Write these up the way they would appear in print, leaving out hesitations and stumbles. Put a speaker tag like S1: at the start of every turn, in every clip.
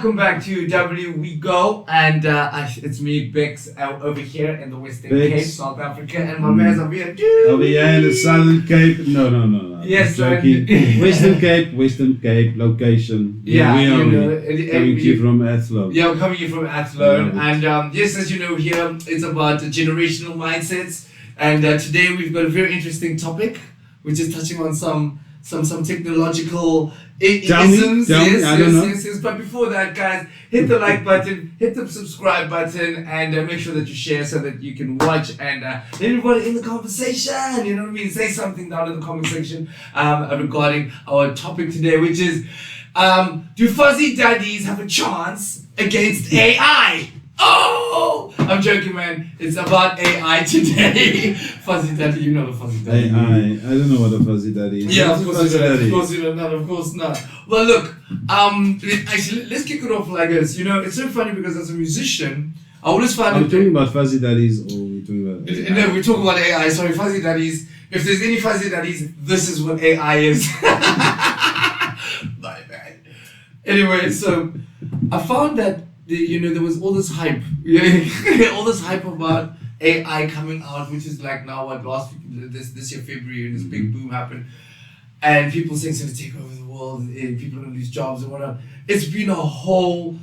S1: welcome back to Wigo, and it's me, Bex, over here in the Western Cape, South Africa, and my man's over here,
S2: Over here in the Southern Cape. No.
S1: Yes,
S2: joking. Western Cape location.
S1: Yeah,
S2: we are
S1: coming
S2: to you from Athlone.
S1: Yeah, I'm coming here from Athlone, and yes, as you know, here it's about generational mindsets, and today we've got a very interesting topic, which is touching on some technological isms. Yes. But before that, guys, hit the like button, hit the subscribe button, and make sure that you share so that you can watch and everybody in the conversation. You know what I mean? Say something down in the comment section regarding our topic today, which is do fuzzy daddies have a chance against AI? Oh, I'm joking, man. It's about AI today. Fuzzy daddy, you know the fuzzy daddy.
S2: AI. I don't know what a fuzzy daddy is.
S1: Yeah, of course you don't. Of course you don't. Of course not. Well, look. Actually, let's kick it off like this. You know, it's so funny because as a musician, I always find.
S2: Are we talking about fuzzy daddies or are we talking about AI?
S1: No, we're talking about AI. Sorry, fuzzy daddies. If there's any fuzzy daddies, this is what AI is. My bad. Anyway, so I found that. There was all this hype, all this hype about AI coming out, which is like now what last week, this year February, and this big boom happened, and people saying it's going to take over the world, and people are going to lose jobs and whatnot. It's been a whole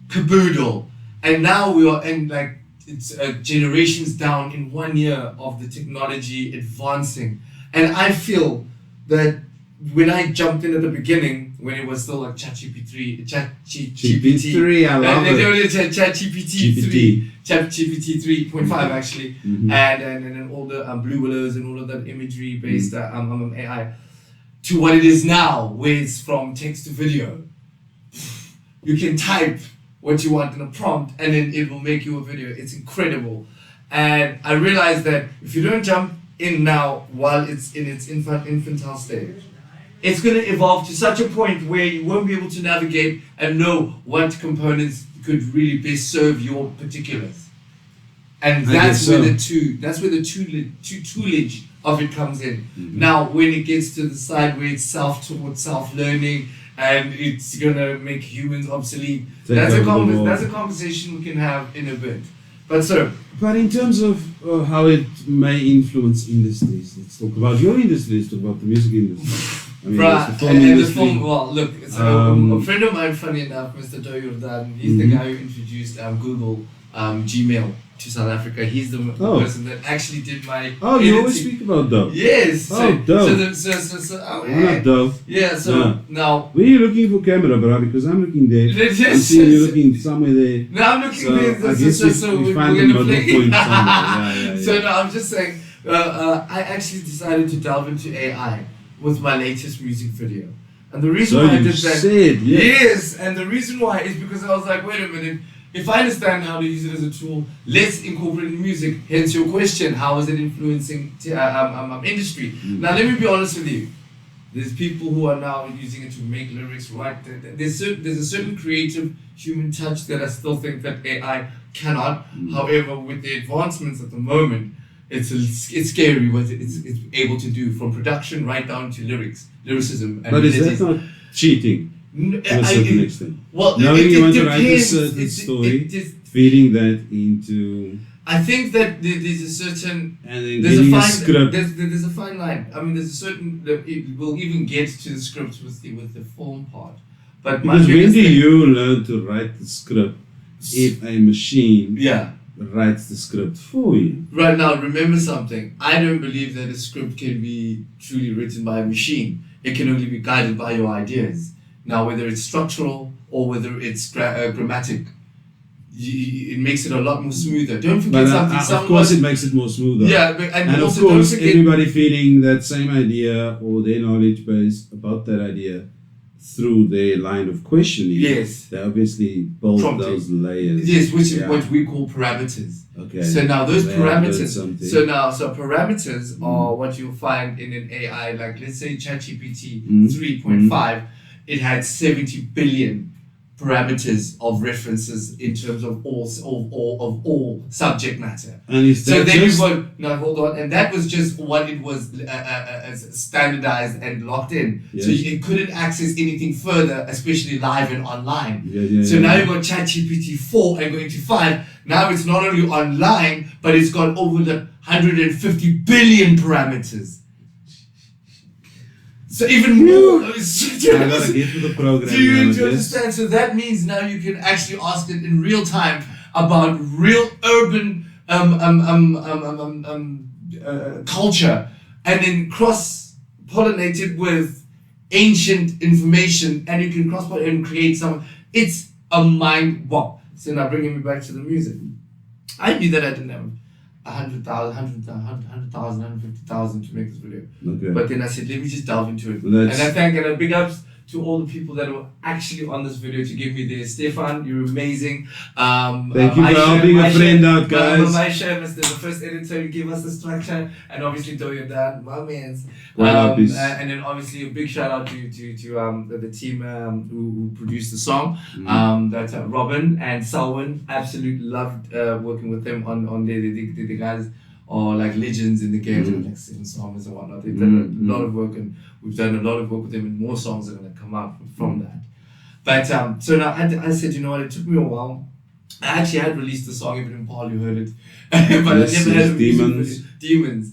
S1: caboodle, and now we are in like it's generations down in 1 year of the technology advancing, and I feel that when I jumped in at the beginning, when it was still like ChatGPT
S2: 3, I love it.
S1: ChatGPT 3.5 actually, and then all the blue willows and all of that imagery based AI, to what it is now, where it's from text to video. You can type what you want in a prompt, and then it will make you a video. It's incredible, and I realized that if you don't jump in now while it's in its infantile stage, it's going to evolve to such a point where you won't be able to navigate and know what components could really best serve your particulars. And that's where the toolage of it comes in. Mm-hmm. Now, when it gets to the side where it's self-learning and it's going to make humans obsolete, that's a conversation we can have in a bit. But
S2: in terms of how it may influence industries, let's talk about your industry, let's talk about the music industry. I mean,
S1: the film, well, look, a friend of mine, funny enough, Mr. Dladla, he's the guy who introduced Google Gmail to South Africa. He's the person that actually did my
S2: Oh, you always speak about Dove.
S1: Yes.
S2: Dove.
S1: I'm
S2: not Dove.
S1: Yeah,
S2: now... Where are you looking for camera, bro? Because I'm looking there.
S1: Yes,
S2: I'm seeing you looking somewhere there.
S1: No, I'm looking there.
S2: I guess we find the middle point somewhere. Yeah.
S1: So, no, I'm just saying, I actually decided to delve into AI with my latest music video. And the reason why I did that... Yes, and the reason why is because I was like, wait a minute, if I understand how to use it as a tool, let's incorporate it in music. Hence your question, how is it influencing industry? Now let me be honest with you. There's people who are now using it to make lyrics, right? There's a certain creative human touch that I still think that AI cannot. However, with the advancements at the moment, it's scary what it's able to do, from production right down to lyricism. And
S2: but is that not cheating to a certain extent?
S1: Well,
S2: knowing you want to write a certain story, feeding that into...
S1: I think that there's a certain...
S2: And then getting a script.
S1: There's a fine line. I mean, there's a certain... It will even get to the script with the form part. But
S2: because when do you learn to write the script if a machine... writes the script for you?
S1: Right now, remember something. I don't believe that a script can be truly written by a machine. It can only be guided by your ideas. Now, whether it's structural or whether it's grammatic, it makes it a lot more smoother. Don't forget something.
S2: Of course, it makes it more smoother.
S1: Yeah,
S2: and of course, everybody feeding that same idea or their knowledge base about that idea through their line of questioning.
S1: Yes.
S2: They obviously build those layers.
S1: Yes, which is what we call parameters.
S2: Okay.
S1: So now those parameters. So parameters are what you'll find in an AI, like let's say ChatGPT 3.5. It had 70 billion parameters of references in terms of all subject matter.
S2: And is that
S1: so then
S2: just...
S1: you've got, no, hold on, and that was just what it was standardized and locked in.
S2: Yes.
S1: So it couldn't access anything further, especially live and online.
S2: So
S1: now you've got ChatGPT 4 and going to 5. Now it's not only online, but it's got over the 150 billion parameters. So even more.
S2: I gotta get to the program.
S1: Do you understand? So that means now you can actually ask it in real time about real urban culture, and then cross-pollinate it with ancient information, and you can cross-pollinate and create some. It's a mind wow. So now bringing me back to the music. I knew that I didn't have 100,000, 150,000 to make this video.
S2: Okay.
S1: But then I said, let me just delve into it.
S2: Let's...
S1: And I thank and a big ups to all the people that were actually on this video to give me this. Stefan, you're amazing.
S2: Thank you for helping a friend out, guys.
S1: My show, Mr. the first editor, you give us the structure, and obviously Doya Dan, my man's. And then obviously a big shout out to the team who produced the song. That's Robin and Selwyn. Absolutely loved working with them on the guys are like legends in the game, like singing songs and whatnot. They've done a lot of work, and we've done a lot of work with them, and more songs are going to come out from that. But so now I said, you know what, it took me a while. I actually had released the song, even in Paul, you heard it. But I never had Demons.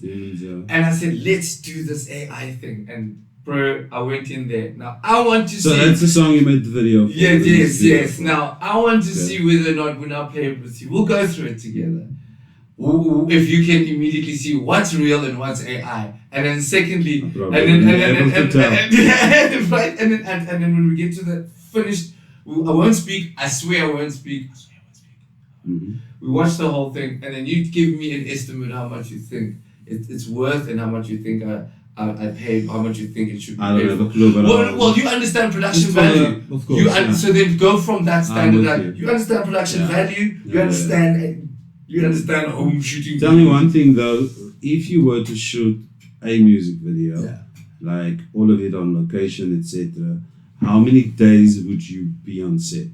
S1: Yeah. And I said, let's do this AI thing. And bro, I went in there. Now I want to see.
S2: So that's the song you made the video for.
S1: Yes. Now I want to see whether or not when I play it with you, we'll go through it together. If you can immediately see what's real and what's AI, and then secondly, and then when we get to the finished, I won't speak. I swear I won't speak. We watch the whole thing, and then you give me an estimate how much you think it's worth, and how much you think I paid, how much you think it should be.
S2: I don't have a clue, but
S1: well, you understand production value.
S2: Of course.
S1: So then go from that standard. You understand production value. You understand. You understand home shooting.
S2: Tell me one thing though, if you were to shoot a music video, like all of it on location, etc., how many days would you be on set?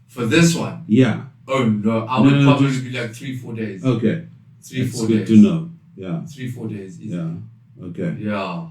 S1: For this one?
S2: Yeah.
S1: Oh no, I would probably be like 3-4 days.
S2: Okay.
S1: 3-4 days.
S2: Good to know. Yeah.
S1: 3-4 days. Easy.
S2: Yeah. Okay.
S1: Yeah.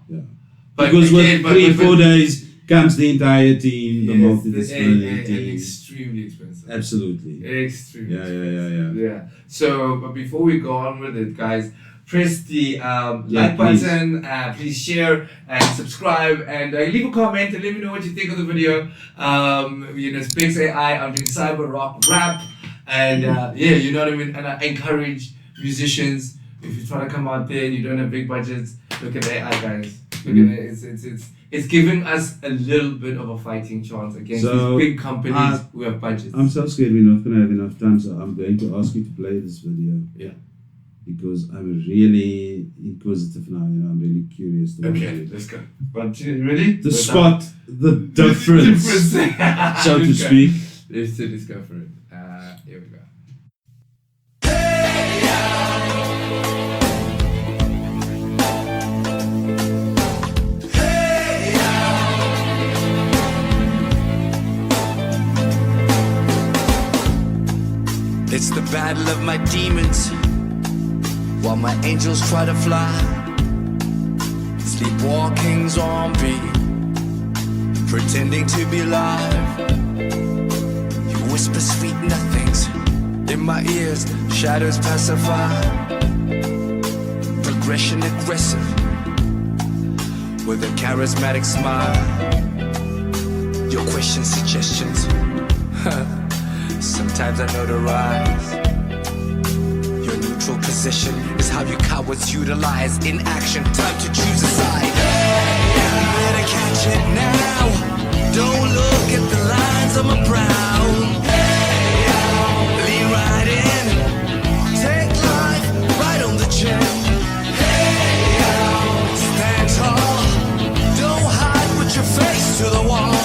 S2: But because with 3-4 days comes the entire team, the multidisciplinary team.
S1: Extremely expensive.
S2: Absolutely.
S1: Extremely
S2: expensive.
S1: Yeah. So, but before we go on with it, guys, press the like button, please share and subscribe, and leave a comment and let me know what you think of the video. It's Bheki AI, I'm doing cyber rock rap, and you know what I mean. And I encourage musicians, if you try to come out there and you don't have big budgets, look at AI, guys. Look at it. It's giving us a little bit of a fighting chance against these big companies who have budgets.
S2: I'm so scared we're not going to have enough time, so I'm going to ask you to play this video.
S1: Yeah.
S2: Because I'm really inquisitive now, I'm really curious.
S1: Okay, let's go. But ready?
S2: To spot the difference, so to speak.
S1: Let's go for it. Here we go.
S3: It's the battle of my demons, while my angels try to fly. Sleepwalking zombie, pretending to be alive. You whisper sweet nothings in my ears, shadows pacify. Progression aggressive, with a charismatic smile. Your questions, suggestions, sometimes I know to rise. Your neutral position is how you cowards utilize in action. Time to choose a side. You better catch it now. Don't look at the lines on my brow. Lean right in. Take life right on the chin. Stand tall. Don't hide with your face to the wall.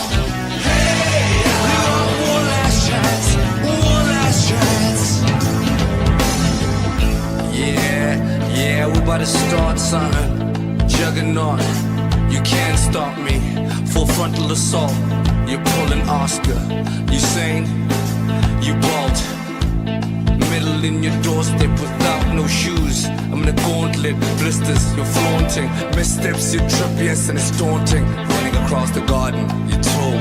S3: Yeah, we're about to start something. Juggernaut, you can't stop me. Full frontal assault, You pull an Oscar. You sane, you bald. Middle in your doorstep without no shoes. I'm in a gauntlet, blisters, you're flaunting. Missteps, you trip, yes, and it's daunting. Running across the garden, you're tall.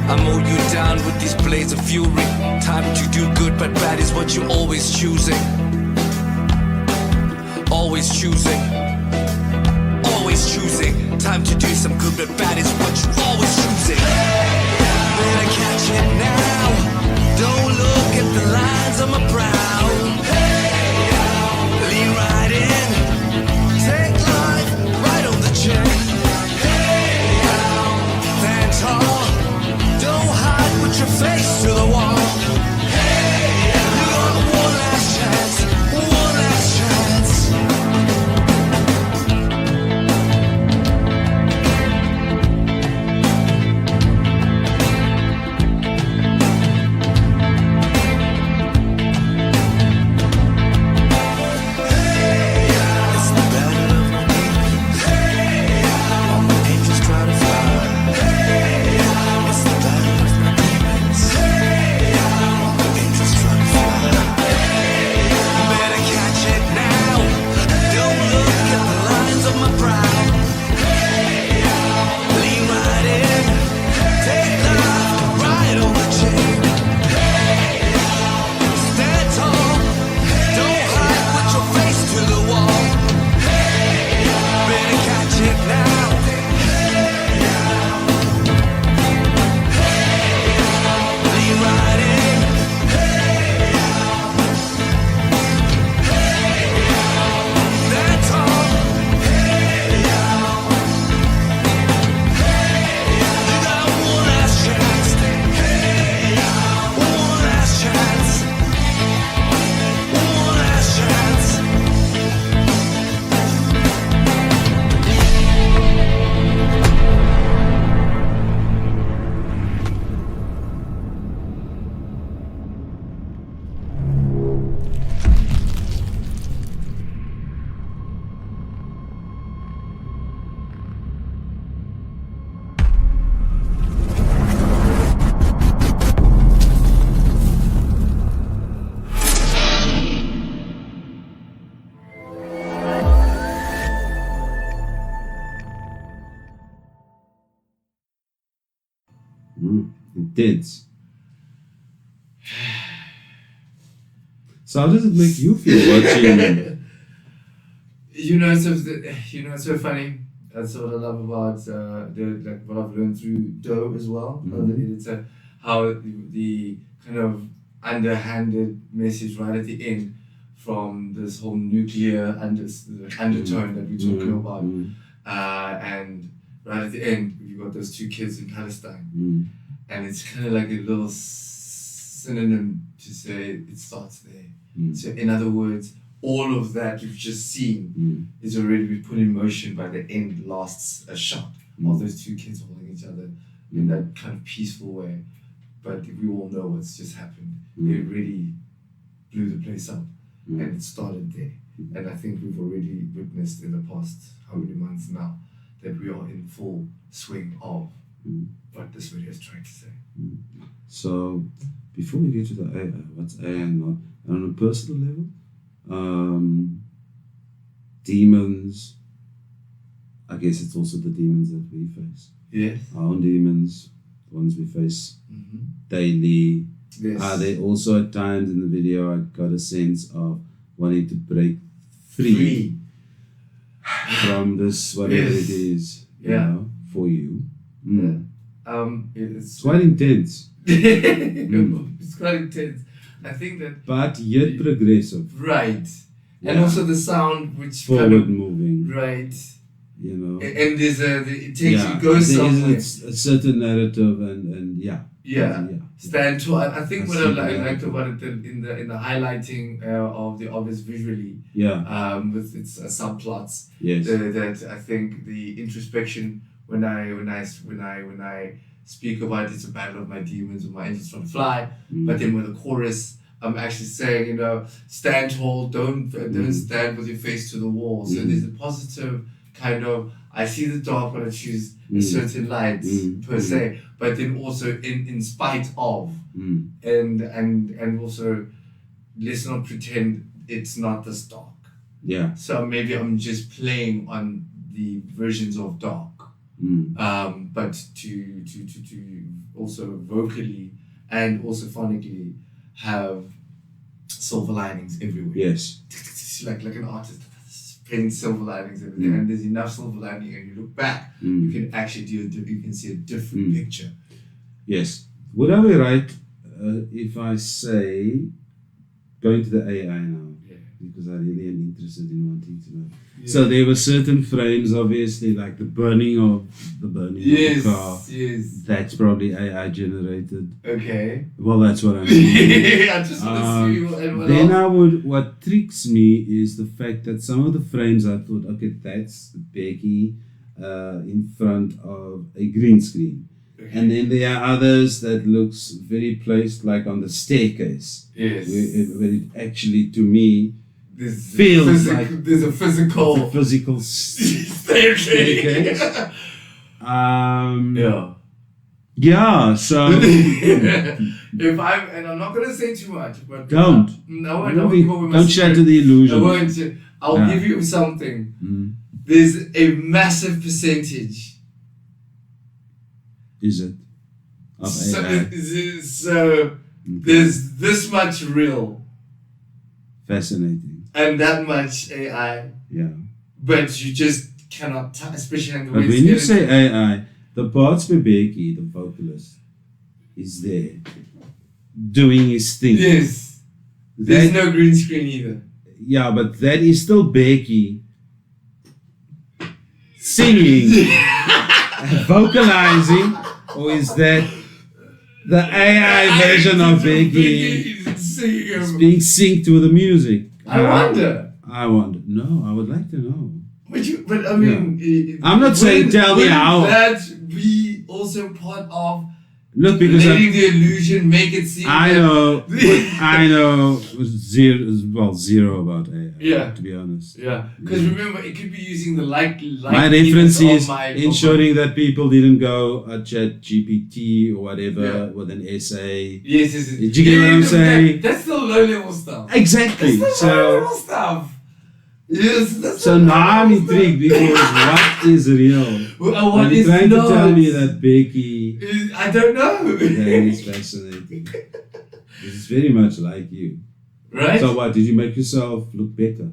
S3: I mow you down with these blades of fury. Time to do good, but bad is what you're always choosing. Always choosing. Always choosing. Time to do some good, but bad is what you're always choosing. Better catch it now. Don't look at the lines on my brow. Lean right in. Take life right on the chin. Stand tall. Don't hide, put your face to the wall. You got one last chance. One last chance.
S2: Intense. So how does it make you feel watching?
S1: It's so funny. That's what I love about what I've learned through Doe as well, the editor, how the kind of underhanded message right at the end from this whole nuclear undertone that we're talking about, and right at the end you've got those two kids in Palestine, and it's kind of like a little synonym to say it starts there. So in other words, all of that you've just seen is already been put in motion by the end last shot of those two kids holding each other in that kind of peaceful way. But we all know what's just happened. It really blew the place up, and it started there. And I think we've already witnessed in the past how many months now that we are in full swing of what this video is trying to say.
S2: So before we get to the AI, what's AI and not, and on a personal level, demons, I guess it's also the demons that we face.
S1: Yes.
S2: Our own demons, the ones we face daily.
S1: Yes.
S2: Are they also at times in the video I got a sense of wanting to break free from this, whatever it is, you know, for you.
S1: It's
S2: quite intense.
S1: It's quite intense. I think that,
S2: but yet progressive,
S1: right? And also the sound, which
S2: forward
S1: kind of,
S2: moving,
S1: right?
S2: You know,
S1: and there's it takes you goes somewhere.
S2: There's a certain narrative, and
S1: stand tall. I think what I liked about it in the highlighting of the obvious visually, with its subplots.
S2: Yes.
S1: That I think the introspection when I speak about it's a battle of my demons with my angels trying to fly, but then with the chorus I'm actually saying, stand tall, don't stand with your face to the wall. So there's a positive kind of, I see the dark when I choose a certain light per se, but then also in spite of,
S2: Mm.
S1: and also let's not pretend it's not this dark.
S2: Yeah.
S1: So maybe I'm just playing on the versions of dark, but to also vocally and also phonically have silver linings everywhere.
S2: Yes.
S1: Like an artist painting silver linings everywhere, and there's enough silver lining, and you look back, you can actually you can see a different picture.
S2: Yes. Would I be right if I say going to the AI now?
S1: Yeah.
S2: Because I really am interested in wanting to know.
S1: Yeah.
S2: So there were certain frames, obviously, like the burning of the car.
S1: Yes.
S2: That's probably AI generated.
S1: Okay.
S2: Well, that's what I'm saying.
S1: I just want to see what
S2: Then
S1: else?
S2: what tricks me is the fact that some of the frames I thought, okay, that's Bheki in front of a green screen.
S1: Okay.
S2: And then there are others that looks very placed like on the staircase.
S1: Yes.
S2: Where it actually, to me,
S1: There's
S2: like
S1: there's a physical
S2: physical
S1: staircase. Yeah.
S2: Yeah, so
S1: If I'm not gonna say too much, but
S2: don't shatter the illusion.
S1: I won't. I'll give you something. There's a massive percentage.
S2: Is it? Of AI.
S1: So there's this much real
S2: Fascinating.
S1: and that much AI,
S2: Yeah.
S1: but you just cannot, especially in the
S2: But
S1: way
S2: when
S1: it's
S2: you say
S1: edited.
S2: AI, the parts where Bheki, the vocalist, is there doing his thing.
S1: Yes, there's no green screen either.
S2: Yeah, but that is still Bheki singing, vocalizing, or is that the AI version of Bheki is being synced with the music?
S1: I wonder.
S2: No, I would like to know.
S1: But I mean,
S2: I'm not saying tell me how.
S1: That be also part of
S2: Look, because
S1: letting the illusion make it seem.
S2: I know zero about AI.
S1: Yeah.
S2: To be honest.
S1: Yeah, because remember, it could be using the like
S2: My reference is
S1: of
S2: ensuring that people didn't go chat GPT or whatever
S1: Yeah.
S2: with an essay.
S1: Yes.
S2: Did you get what I'm saying?
S1: That's the low level stuff.
S2: Exactly.
S1: That's the low level stuff. Yes. That's
S2: So
S1: the
S2: now I'm
S1: low-level
S2: intrigued because what is real?
S1: Well,
S2: Are
S1: what
S2: you
S1: is
S2: trying
S1: not?
S2: to tell me that Bheki?
S1: I don't know.
S2: That is fascinating. It's very much like you.
S1: Right?
S2: So what? Did you make yourself look better?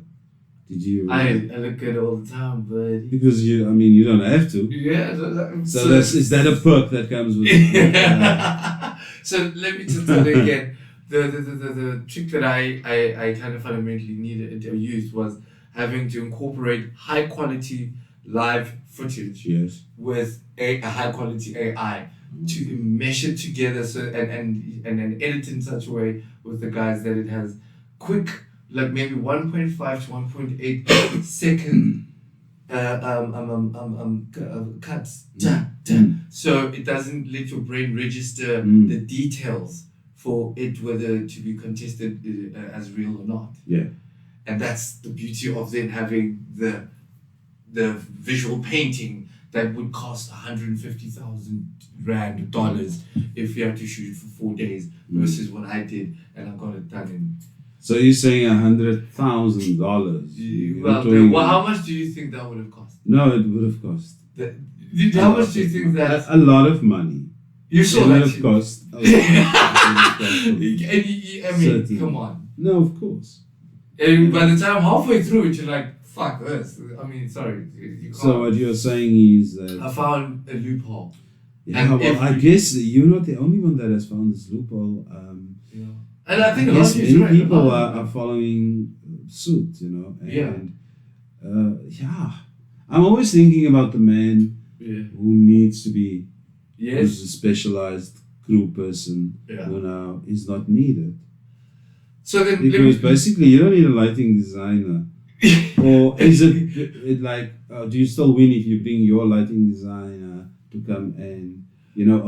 S2: Did you?
S1: I look good all the time, buddy.
S2: Because you don't have to.
S1: Yeah.
S2: So is that a perk that comes with it?
S1: So let me just tell you again. The trick that I kind of fundamentally needed or used was having to incorporate high quality live footage
S2: Yes.
S1: with a high quality AI to mesh it together and then edit in such a way with the guys that it has quick, like maybe 1.5 to 1.8 second cuts. So it doesn't let your brain register the details for it whether to be contested as real or not.
S2: Yeah.
S1: And that's the beauty of then having the visual painting that would cost 150,000 rand dollars if you had to shoot it for 4 days versus what I did and I got it done in.
S2: So you're saying $100,000?
S1: Well, how much do you think that would have cost?
S2: No, it would have cost
S1: How much do you think that?
S2: a lot of money.
S1: You saw
S2: It would
S1: that.
S2: have cost.
S1: I mean, come on.
S2: No, of course.
S1: And by the time halfway through it, you're like, fuck this. I mean, sorry. You can't.
S2: So what you're saying is that
S1: I found a loophole.
S2: yeah, well, I guess you're not the only one that has found this loophole.
S1: Yeah. And I think
S2: Yes,
S1: many
S2: many people are following suit, and I'm always thinking about the man who needs to be who's a specialized crew person who now is not needed.
S1: So then,
S2: Because basically you don't need a lighting designer. Or is it like, do you still win if you bring your lighting designer to come and,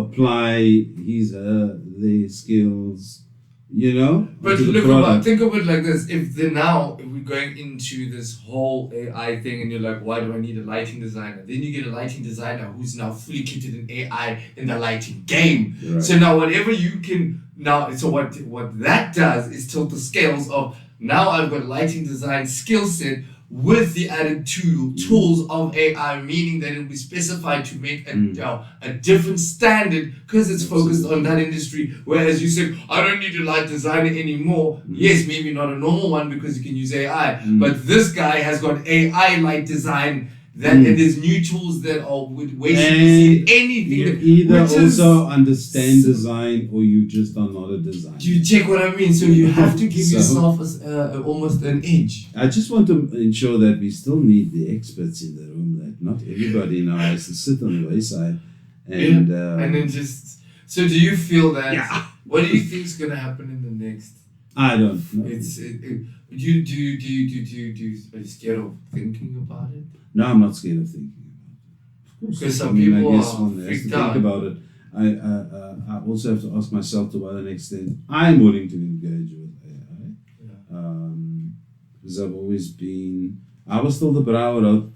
S2: apply their skills
S1: But
S2: onto the
S1: look
S2: product.
S1: think of it like this. If we're going into this whole AI thing and you're like, why do I need a lighting designer? Then you get a lighting designer who's now fully kitted in AI in the lighting game.
S2: Right.
S1: So now whatever you can so what that does is tilt the scales of now I've got lighting design skill set with the added tools of AI, meaning that it will be specified to make a different standard because it's focused on that industry. Whereas you said, I don't need a light designer anymore. Yes, maybe not a normal one because you can use AI, but this guy has got AI light design. And there's new tools that are wasting anything.
S2: You either also understand design or you just are not a designer.
S1: Do you check what I mean? So you have to give yourself almost an edge.
S2: I just want to ensure that we still need the experts in the room. That not everybody now has to sit on the wayside. And
S1: then just... So do you feel that... Yeah. What do you think is going to happen in the next...
S2: I don't know.
S1: Are you scared of thinking about it?
S2: No, I'm not scared of thinking about it.
S1: Because some people are
S2: one has
S1: freaked
S2: to
S1: out.
S2: think about it. I also have to ask myself to what extent I'm willing to engage with AI. Because I've always been... I was still the brow out, a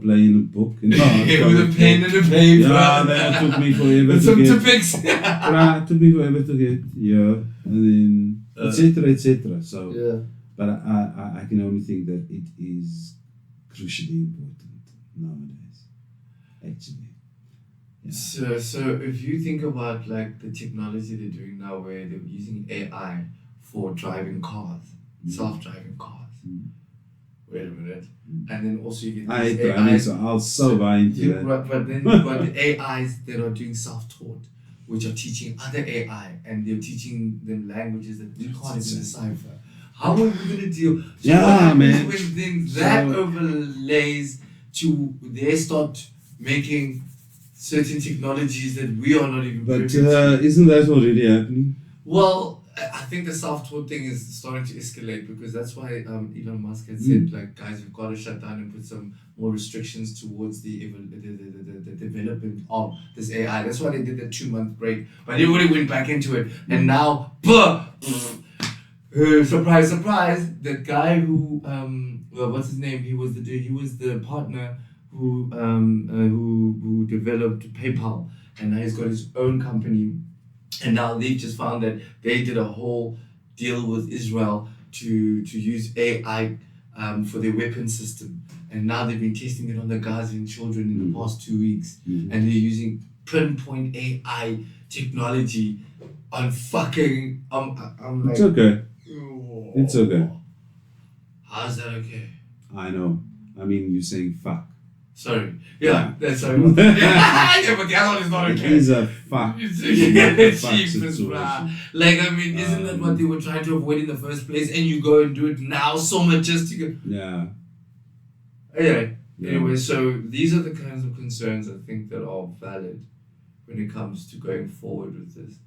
S2: play in a book.
S1: With a pen and a paper.
S2: Yeah, that took me forever to get. It took me forever to get, and then etc. So, but I can only think that it is crucially important nowadays, actually. Yeah.
S1: So if you think about like the technology they're doing now, where they're using AI for driving cars, self-driving cars. Wait a minute. And then also you get these AIs.
S2: So I'll so buy into that.
S1: But then you've got the AIs that are doing self-taught, which are teaching other AI, and they're teaching them languages that we can't even decipher. How are we going to deal? So what
S2: man.
S1: When then that overlays to they start making certain technologies that we are not even
S2: But
S1: privy to.
S2: Isn't that already happening?
S1: Well, I think the self-taught thing is starting to escalate because that's why Elon Musk had said, like, guys, we've got to shut down and put some more restrictions towards the development of this AI. That's why they did the 2-month break. But everybody went back into it. And now, surprise, surprise, the guy who, what's his name? He was the partner who developed PayPal. And now he's got his own company. And now they've just found that they did a whole deal with Israel to use AI for their weapon system. And now they've been testing it on the Gazan children in the past 2 weeks. And they're using pinpoint AI technology on fucking... I'm like...
S2: It's okay.
S1: Oh.
S2: It's okay.
S1: How's that okay?
S2: I know. I mean, you're saying fuck.
S1: Sorry. Yeah, that's sorry. Yeah, but the other one is not okay.
S2: It is a fuck.
S1: Cheapest, bruh. Like, I mean, isn't that what they were trying to avoid in the first place? And you go and do it now so much just to go...
S2: Yeah.
S1: Anyway, so these are the kinds of concerns I think that are valid when it comes to going forward with this.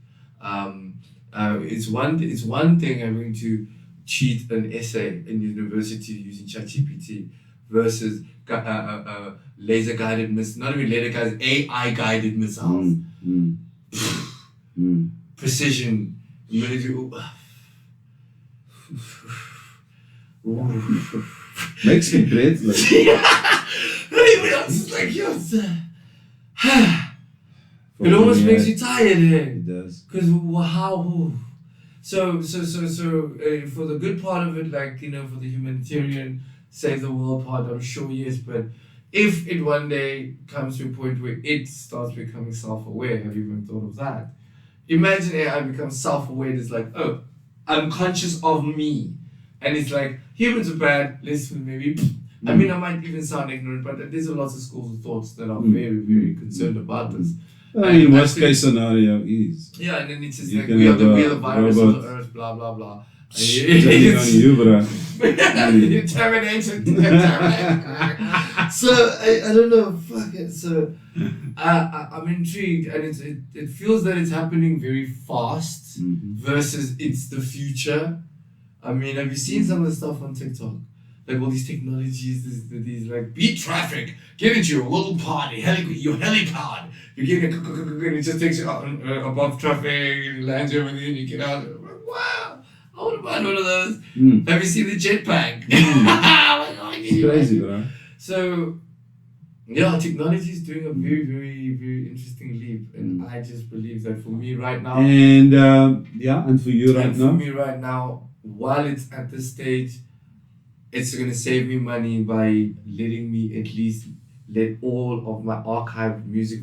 S1: It's one thing having to cheat an essay in university using ChatGPT versus laser guided missiles, not even laser guided, AI guided missiles. Precision, military.
S2: Makes me breathless.
S1: Everybody else is like, yo, it almost makes you tired,
S2: It does.
S1: Because how? So for the good part of it, like, for the humanitarian, save the world part, I'm sure yes, but if it one day comes to a point where it starts becoming self-aware, have you even thought of that? Imagine AI becomes self-aware, it's like, oh, I'm conscious of me. And it's like, humans are bad, let's maybe... I mean, I might even sound ignorant, but there's a lot of schools of thoughts that are very, very concerned about this.
S2: I mean, worst case scenario is...
S1: Yeah, and then it's just like, we are the virus of the earth, blah, blah, blah.
S2: Turning on you, bro.
S1: You're terminated. So I don't know. Fuck it. So I'm intrigued, and it feels that it's happening very fast versus it's the future. I mean, have you seen some of the stuff on TikTok? Like all these technologies, these like beat traffic, get into your little party, your helipad. You get and it just takes you out above traffic, and it lands over there, and you get out. wow, I want to buy one of those.
S2: Mm.
S1: Have you seen the jetpack?
S2: It's crazy, bro.
S1: So, yeah, technology is doing a very, very, very interesting leap, and I just believe that for me right now,
S2: And and for you right
S1: for
S2: now,
S1: me right now, while it's at this stage, it's gonna save me money by letting me at least let all of my archived music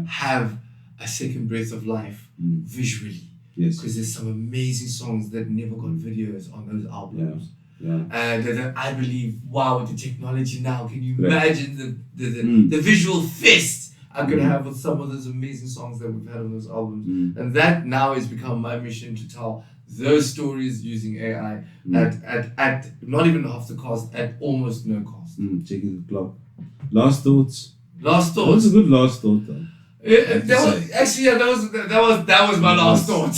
S1: have a second breath of life visually.
S2: Yes.
S1: Because there's some amazing songs that never got videos on those albums.
S2: Yeah.
S1: And I believe, wow, with the technology now, can you
S2: Right.
S1: imagine the visual fest I'm gonna have with some of those amazing songs that we've had on those albums? And that now has become my mission, to tell those stories using AI at not even half the cost, at almost no cost.
S2: Checking the clock. Last thoughts.
S1: Last
S2: That was
S1: thoughts.
S2: a good last thought, though.
S1: That was my last thought.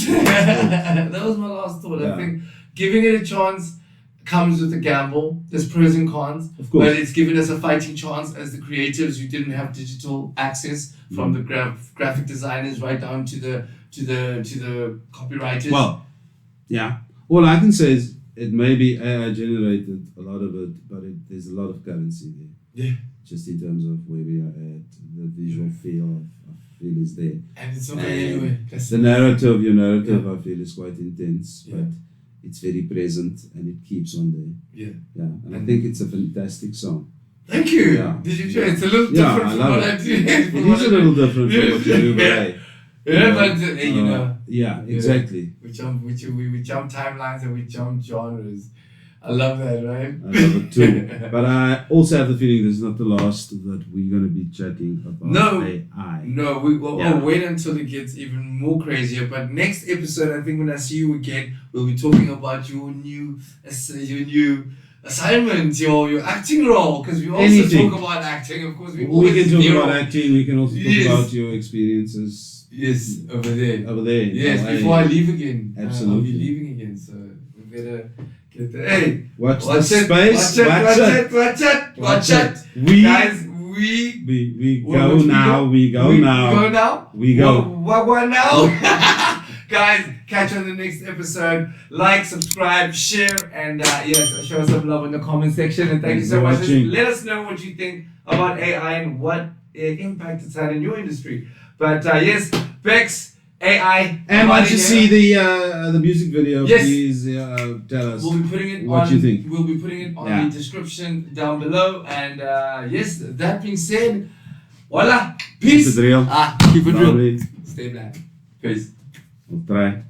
S1: That was my last thought.
S2: Yeah.
S1: I think giving it a chance comes with a gamble. There's pros and cons,
S2: Of course.
S1: but it's given us a fighting chance as the creatives who didn't have digital access, from the graphic designers right down to the copywriters.
S2: Well, yeah. All I can say is it may be AI generated, a lot of it, but there's a lot of currency there.
S1: Yeah.
S2: Just in terms of where we are at, the visual feel, I feel is there.
S1: And it's not going anywhere.
S2: The narrative, your narrative, I feel is quite intense, but it's very present and it keeps on there.
S1: Yeah.
S2: Yeah, and I think it's a fantastic song.
S1: Thank you.
S2: Yeah.
S1: Did you try? It's a little
S2: Yeah,
S1: different
S2: I
S1: from
S2: love
S1: what
S2: it.
S1: I do.
S2: It is a little different from what you do, but hey,
S1: Yeah, but you know.
S2: Yeah, exactly.
S1: We jump timelines and we jump genres. I love that, right?
S2: I love it too. But I also have the feeling this is not the last that we're going to be chatting about AI.
S1: No, we'll wait until it gets even more crazier. But next episode, I think when I see you again, we'll be talking about your new assignment, your acting role. Because we also talk about acting, of course. We
S2: can talk about acting. We can also talk about your experiences.
S1: Yes, over there. Yes,
S2: LA.
S1: before I leave again.
S2: Absolutely.
S1: I'll be leaving again, so we better get the. Hey,
S2: watch the space.
S1: Watch it.
S2: Guys,
S1: we
S2: go now. We go now.
S1: What now? Guys, catch you on the next episode. Like, subscribe, share, and show us some love in the comment section. And thank you so much. Let us know what you think about AI and what impact it's had in your industry. But yes, Bex, AI.
S2: And once you see the music video, please tell us
S1: we'll be putting it
S2: what you think.
S1: We'll be putting it on the description down below. And yes, that being said, voila, peace.
S2: Keep it real.
S1: Keep it real. Stay black. Peace.
S2: We'll try.